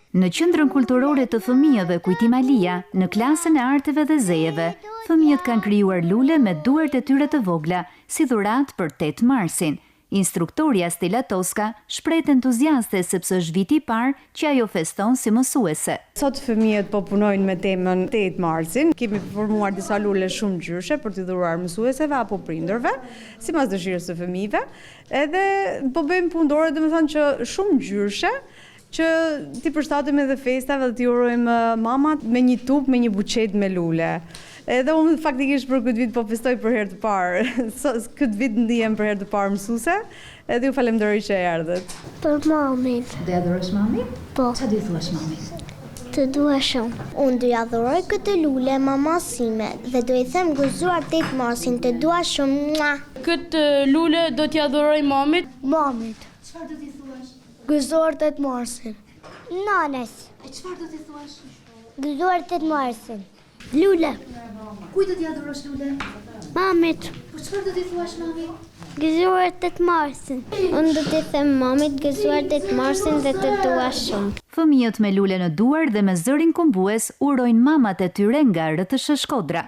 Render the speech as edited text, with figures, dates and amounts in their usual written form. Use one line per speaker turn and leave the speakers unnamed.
Në qendrën kulturore të fëmijëve Kujtimalia, në klasën e arteve dhe zejeve, fëmijët kanë krijuar lule me duart e tyre të vogla si dhuratë për 8 marsin. Instruktoria Stella Toska shpreh entuziaste sepse është viti i parë që ajo feston si mësuese.
Sot fëmijët po punojnë me temën 8 marsin. Kemi formuar disa lule shumë ngjyrshe për t'i dhuruar mësueseve apo prindërve, sipas dëshirës së fëmijëve. Edhe po bëjmë punëdore, domethënë që shumë ngjyrshe, që t'i përshtatemi edhe festave dhe t'i urojmë mamat me një tub, me një buqet me lule. Edhe unë faktikisht për këtë vit po festoj për herë të parë. Këtë vit ndihem për herë të parë mësuese, edhe ju falenderoj që erdhët.
Për mamin.
Do ja dhurosh mamin?
Po.
Çfarë do i thuash mamin?
Të dua shumë. Unë do ja dhuroj këtë lule mamas sime dhe do i them gëzuar 8 marsin, të dua shumë.
Këtë lule do t'ja dhuroj mamit.
Mamit.
Çfarë do t'i thuash?
Gëzuar 8 marsin. Nanes.
E çfarë do t'i thuash?
Gëzuar 8 marsin. Lule.
Kujt do t'ja dhurosh lule?
Mamit.
Po çfarë do t'i thuash mamit?
Gëzuar 8 marsin. Unë do t'i them mamit gëzuar 8 marsin dhe të dua shumë.
Fëmijët me lule në duar dhe me zërin kumbues urojnë mamat e tyre nga RTSH Shkodra.